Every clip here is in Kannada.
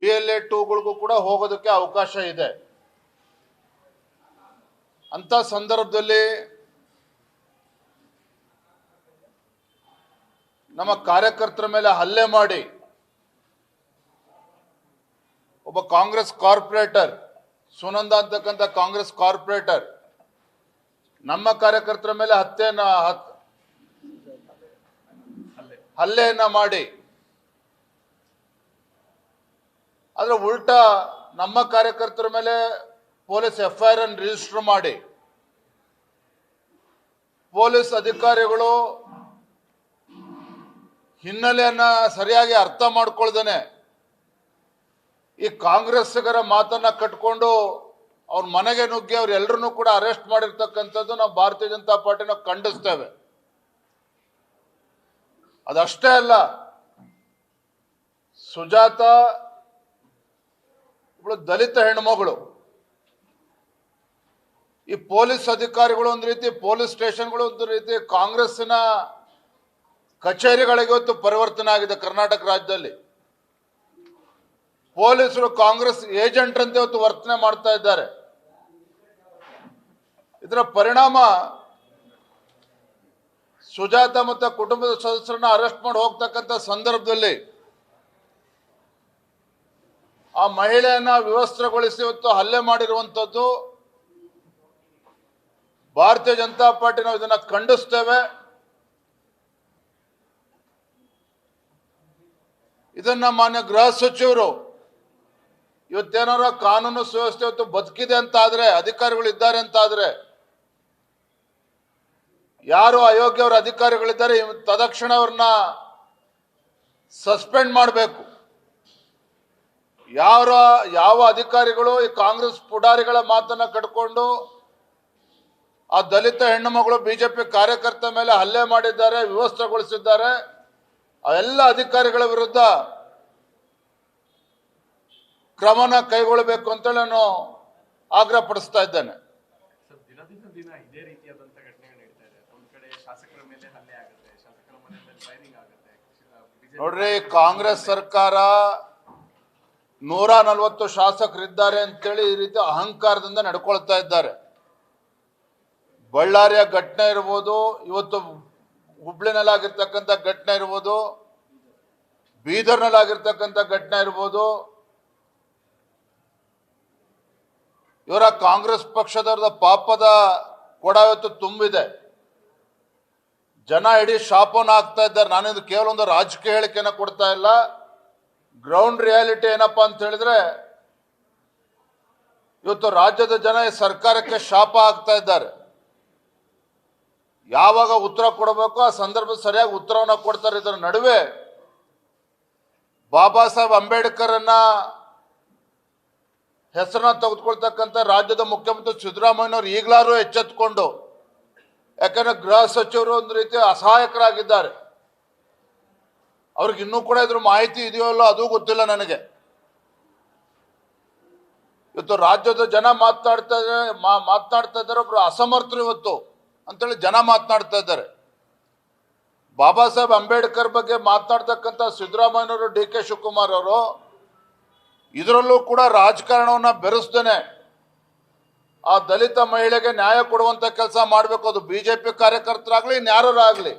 PLA 2ಗಳಿಗೂ ಕೂಡ ಹೋಗೋದಕ್ಕೆ ಅವಕಾಶ ಇದೆ. ಅಂತ ಸಂದರ್ಭದಲ್ಲಿ ನಮ್ಮ ಕಾರ್ಯಕರ್ತರ ಮೇಲೆ ಹಲ್ಲೆ ಮಾಡಿ ಒಬ್ಬ ಕಾಂಗ್ರೆಸ್ ಕಾರ್ಪೊರೇಟರ್ ಸುನಂದ ಅಂತಕ್ಕಂಥ ಕಾಂಗ್ರೆಸ್ ಕಾರ್ಪೊರೇಟರ್ ನಮ್ಮ ಕಾರ್ಯಕರ್ತರ ಮೇಲೆ ಹಲ್ಲೆಯನ್ನ ಮಾಡಿ ಆದ್ರೆ ಉಲ್ಟಾ ನಮ್ಮ ಕಾರ್ಯಕರ್ತರ ಮೇಲೆ ಪೊಲೀಸ್ FIR ಅನ್ನು ರಿಜಿಸ್ಟರ್ ಮಾಡಿ ಪೊಲೀಸ್ ಅಧಿಕಾರಿಗಳು ಹಿನ್ನೆಲೆಯನ್ನ ಸರಿಯಾಗಿ ಅರ್ಥ ಮಾಡ್ಕೊಳ್ದೇನೆ ಈ ಕಾಂಗ್ರೆಸ್ಸಿಗರ ಮಾತನ್ನ ಕಟ್ಕೊಂಡು ಅವ್ರ ಮನೆಗೆ ನುಗ್ಗಿ ಅವ್ರೆಲ್ಲರನ್ನೂ ಕೂಡ ಅರೆಸ್ಟ್ ಮಾಡಿರ್ತಕ್ಕಂಥದ್ದು ನಾವು ಭಾರತೀಯ ಜನತಾ ಪಾರ್ಟಿನ ಖಂಡಿಸ್ತೇವೆ. ಅದಷ್ಟೇ ಅಲ್ಲ, ಸುಜಾತ ಇವಳು ದಲಿತ ಹೆಣ್ಮಗಳು. ಈ ಪೊಲೀಸ್ ಅಧಿಕಾರಿಗಳು ಒಂದು ರೀತಿ, ಪೊಲೀಸ್ ಸ್ಟೇಷನ್ಗಳು ಒಂದು ರೀತಿ ಕಾಂಗ್ರೆಸ್ಸಿನ ಕಚೇರಿಗಳಿಗೆ ಇವತ್ತು ಪರಿವರ್ತನೆ ಆಗಿದೆ. ಕರ್ನಾಟಕ ರಾಜ್ಯದಲ್ಲಿ ಪೊಲೀಸರು ಕಾಂಗ್ರೆಸ್ ಏಜೆಂಟ್ರಂತೆ ಇವತ್ತು ವರ್ತನೆ ಮಾಡ್ತಾ ಇದ್ದಾರೆ. ಇದರ ಪರಿಣಾಮ ಸುಜಾತ ಮತ್ತು ಕುಟುಂಬದ ಸದಸ್ಯರನ್ನ ಅರೆಸ್ಟ್ ಮಾಡಿ ಹೋಗ್ತಕ್ಕಂಥ ಸಂದರ್ಭದಲ್ಲಿ ಆ ಮಹಿಳೆಯನ್ನ ವಿವಸ್ತ್ರಗೊಳಿಸಿ ಇವತ್ತು ಹಲ್ಲೆ ಮಾಡಿರುವಂಥದ್ದು ಭಾರತೀಯ ಜನತಾ ಪಾರ್ಟಿ ನಾವು ಇದನ್ನ ಖಂಡಿಸ್ತೇವೆ. ಇದನ್ನ ಮಾನ್ಯ ಗೃಹ ಸಚಿವರು ಇವತ್ತೇನಾರ ಕಾನೂನು ಸುವ್ಯವಸ್ಥೆ ಇವತ್ತು ಬದುಕಿದೆ ಅಂತ ಆದ್ರೆ, ಅಧಿಕಾರಿಗಳು ಇದ್ದಾರೆ ಅಂತ ಆದ್ರೆ, ಯಾರು ಅಯೋಗ್ಯವರ ಅಧಿಕಾರಿಗಳಿದ್ದಾರೆ ತದಕ್ಷಣ ಅವ್ರನ್ನ ಸಸ್ಪೆಂಡ್ ಮಾಡಬೇಕು. ಯಾವ ಅಧಿಕಾರಿಗಳು ಈ ಕಾಂಗ್ರೆಸ್ ಪುಡಾರಿಗಳ ಮಾತನ್ನ ಕಟ್ಕೊಂಡು ಆ ದಲಿತ ಹೆಣ್ಣು ಮಗಳು ಬಿಜೆಪಿ ಕಾರ್ಯಕರ್ತ ಮೇಲೆ ಹಲ್ಲೆ ಮಾಡಿದ್ದಾರೆ, ವಿವಸ್ತ್ರಗೊಳಿಸಿದ್ದಾರೆ, ಆ ಎಲ್ಲ ಅಧಿಕಾರಿಗಳ ವಿರುದ್ಧ ಕ್ರಮನ ಕೈಗೊಳ್ಳಬೇಕು ಅಂತ ನಾನು ಆಗ್ರಹ ಪಡಿಸ್ತಾ ಇದ್ದೇನೆ. ದಿನ ಇದೇ ರೀತಿಯಾದಂತ ಘಟನೆಗಳು ನಡೀತಾ ಇದೆ. ಒಂದ್ ಕಡೆ ಶಾಸಕರ ಮೇಲೆ ಹಲ್ಲೆ ಆಗುತ್ತೆ, ಶಾಸಕರ ಮನೆ ಮೇಲೆ ಫೈರಿಂಗ್ ಆಗುತ್ತೆ. ನೋಡ್ರಿ, ಕಾಂಗ್ರೆಸ್ ಸರ್ಕಾರ 140 ಶಾಸಕರಿದ್ದಾರೆ ಅಂತೇಳಿ ಈ ರೀತಿ ಅಹಂಕಾರದಿಂದ ನಡ್ಕೊಳ್ತಾ ಇದ್ದಾರೆ. ಬಳ್ಳಾರಿಯ ಘಟನೆ ಇರ್ಬೋದು, ಇವತ್ತು ಹುಬ್ಳಿನಲ್ಲಾಗಿರ್ತಕ್ಕಂಥ ಘಟನೆ ಇರ್ಬೋದು, ಬೀದರ್ನಲ್ಲಾಗಿರ್ತಕ್ಕಂಥ ಘಟನೆ ಇರ್ಬೋದು, ಇವರ ಕಾಂಗ್ರೆಸ್ ಪಕ್ಷದ ಪಾಪದ ಕೊಡ ಇವತ್ತು ತುಂಬಿದೆ. ಜನ ಇಡೀ ಶಾಪನ ಆಗ್ತಾ ಇದ್ದಾರೆ. ನಾನಿದು ಕೇವಲ ಒಂದು ರಾಜಕೀಯ ಹೇಳಿಕೆನ ಕೊಡ್ತಾ ಇಲ್ಲ. ಗ್ರೌಂಡ್ ರಿಯಾಲಿಟಿ ಏನಪ್ಪಾ ಅಂತ ಹೇಳಿದ್ರೆ, ಇವತ್ತು ರಾಜ್ಯದ ಜನ ಈ ಸರ್ಕಾರಕ್ಕೆ ಶಾಪ ಆಗ್ತಾ ಇದ್ದಾರೆ. ಯಾವಾಗ ಉತ್ತರ ಕೊಡಬೇಕು ಆ ಸಂದರ್ಭ ಸರಿಯಾಗಿ ಉತ್ತರವನ್ನ ಕೊಡ್ತಾರೆ. ಇದರ ನಡುವೆ ಬಾಬಾ ಸಾಹೇಬ್ ಅಂಬೇಡ್ಕರ್ ಅನ್ನ ಹೆಸರನ್ನ ತೆಗೆದುಕೊಳ್ತಕ್ಕಂಥ ರಾಜ್ಯದ ಮುಖ್ಯಮಂತ್ರಿ ಸಿದ್ದರಾಮಯ್ಯನವರು ಈಗಲಾರು ಎಚ್ಚೆತ್ತುಕೊಂಡು, ಯಾಕಂದ್ರೆ ಗೃಹ ಸಚಿವರು ಒಂದು ರೀತಿ ಅಸಹಾಯಕರಾಗಿದ್ದಾರೆ. ಅವ್ರಿಗೆ ಇನ್ನೂ ಕೂಡ ಇದ್ರ ಮಾಹಿತಿ ಇದೆಯೋ ಅಲ್ಲೋ ಅದು ಗೊತ್ತಿಲ್ಲ ನನಗೆ. ಇವತ್ತು ರಾಜ್ಯದ ಜನ ಮಾತನಾಡ್ತಾ ಇದ್ದಾರೆ, ಒಬ್ರು ಅಸಮರ್ಥರು ಇವತ್ತು ಅಂತೇಳಿ ಜನ ಮಾತನಾಡ್ತಾ ಇದ್ದಾರೆ. ಬಾಬಾ ಸಾಹೇಬ್ ಅಂಬೇಡ್ಕರ್ ಬಗ್ಗೆ ಮಾತನಾಡ್ತಕ್ಕಂಥ ಸಿದ್ದರಾಮಯ್ಯನವರು, DK ಶಿವಕುಮಾರ್ ಅವರು ಇದರಲ್ಲೂ ಕೂಡ ರಾಜಕಾರಣವನ್ನ ಬೆರೆಸ್ದೇನೆ ಆ ದಲಿತ ಮಹಿಳೆಗೆ ನ್ಯಾಯ ಕೊಡುವಂತ ಕೆಲಸ ಮಾಡಬೇಕು. ಅದು ಬಿಜೆಪಿ ಕಾರ್ಯಕರ್ತರಾಗ್ಲಿ ಇನ್ಯಾರಾಗಲಿ,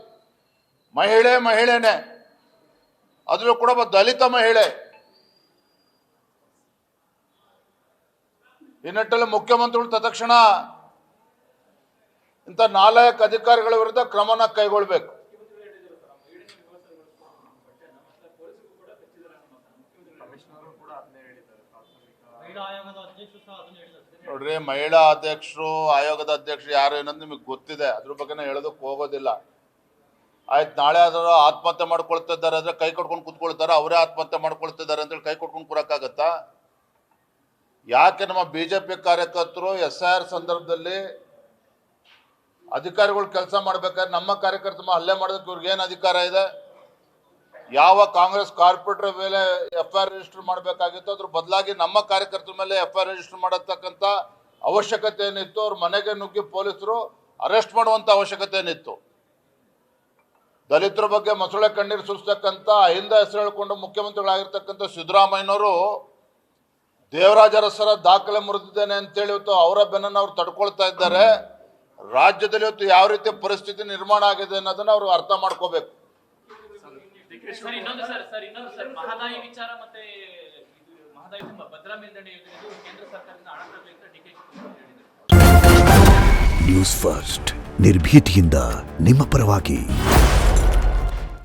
ಮಹಿಳೆನೇ, ಅದ್ರಲ್ಲೂ ಕೂಡ ಒಬ್ಬ ದಲಿತ ಮಹಿಳೆ. ಈ ನಿಟ್ಟಿನಲ್ಲಿ ಮುಖ್ಯಮಂತ್ರಿಗಳು ತತ್ಕ್ಷಣ ಇಂಥ ನಾಲಾಯಕ ಅಧಿಕಾರಿಗಳ ವಿರುದ್ಧ ಕ್ರಮನ ಕೈಗೊಳ್ಬೇಕು. ನೋಡ್ರಿ, ಮಹಿಳಾ ಅಧ್ಯಕ್ಷರು, ಆಯೋಗದ ಅಧ್ಯಕ್ಷರು ಯಾರು ಏನಂತ ನಿಮಗೆ ಗೊತ್ತಿದೆ. ಅದ್ರ ಬಗ್ಗೆ ಹೇಳೋದಕ್ಕೆ ಹೋಗೋದಿಲ್ಲ. ಆಯ್ತು, ನಾಳೆ ಆದ್ರೂ ಆತ್ಮಹತ್ಯೆ ಮಾಡ್ಕೊಳ್ತಾ ಇದ್ದಾರೆ ಅಂದ್ರೆ ಕೈ ಕೊಟ್ಕೊಂಡು ಕೂತ್ಕೊಳ್ತಾರೆ. ಅವರೇ ಆತ್ಮಹತ್ಯೆ ಮಾಡ್ಕೊಳ್ತಿದ್ದಾರೆ ಅಂತೇಳಿ ಕೈ ಕೊಟ್ಕೊಂಡು ಕೂರಕ್ಕಾಗತ್ತಾ? ಯಾಕೆ ನಮ್ಮ ಬಿಜೆಪಿ ಕಾರ್ಯಕರ್ತರು SIR ಸಂದರ್ಭದಲ್ಲಿ ಅಧಿಕಾರಿಗಳು ಕೆಲಸ ಮಾಡ್ಬೇಕಾದ್ರೆ ನಮ್ಮ ಕಾರ್ಯಕರ್ತರ ಹಲ್ಲೆ ಮಾಡೋದಕ್ಕೆ ಇವ್ರಿಗೆ ಏನು ಅಧಿಕಾರ ಇದೆ? ಯಾವ ಕಾಂಗ್ರೆಸ್ ಕಾರ್ಪೊರೇಟರ್ ಮೇಲೆ FIR ರಿಜಿಸ್ಟರ್ ಮಾಡಬೇಕಾಗಿತ್ತು, ಅದ್ರ ಬದಲಾಗಿ ನಮ್ಮ ಕಾರ್ಯಕರ್ತರ ಮೇಲೆ FIR ರಿಜಿಸ್ಟರ್ ಮಾಡತಕ್ಕಂಥ ಅವಶ್ಯಕತೆ ಏನಿತ್ತು? ಅವ್ರ ಮನೆಗೆ ನುಗ್ಗಿ ಪೊಲೀಸರು ಅರೆಸ್ಟ್ ಮಾಡುವಂತ ಅವಶ್ಯಕತೆ ಏನಿತ್ತು? ದಲಿತರ ಬಗ್ಗೆ ಮೊಸಳೆ ಕಣ್ಣೀರು ಸುರಿಸ್ತಕ್ಕಂಥ ಹಿಂದೆ ಹೆಸರು ಹೇಳ್ಕೊಂಡು ಮುಖ್ಯಮಂತ್ರಿಗಳಾಗಿರ್ತಕ್ಕಂಥ ಸಿದ್ದರಾಮಯ್ಯನವರು ದೇವರಾಜ ಅರಸರ ದಾಖಲೆ ಮುರಿದಿದ್ದೇನೆ ಅಂತೇಳಿ ಇವತ್ತು ಅವರ ಬೆನ್ನನ್ನು ಅವ್ರು ತಡ್ಕೊಳ್ತಾ ಇದ್ದಾರೆ. ರಾಜ್ಯದಲ್ಲಿ ಇವತ್ತು ಯಾವ ರೀತಿಯ ಪರಿಸ್ಥಿತಿ ನಿರ್ಮಾಣ ಆಗಿದೆ ಅನ್ನೋದನ್ನ ಅವರು ಅರ್ಥ ಮಾಡ್ಕೋಬೇಕು. ಸರ್ ಇನ್ನೊಂದು ಸರ್ ಮಹದಾಯಿ ವಿಚಾರ ಮತ್ತೆ ಮಹದಾಯಿ ಭದ್ರಾ ಮೇಲ್ದಂಡೆ ಯೋಜನೆ ಕೇಂದ್ರ ಸರ್ಕಾರದಿಂದ ಹಣ ತರಬೇಕು ಅಂತ ಡಿಕೆ ಹೇಳಿದರು. ನ್ಯೂಸ್ ಫಸ್ಟ್ ನಿರ್ಭೀತಿಯಿಂದ ನಿಮ್ಮ ಪರವಾಗಿ.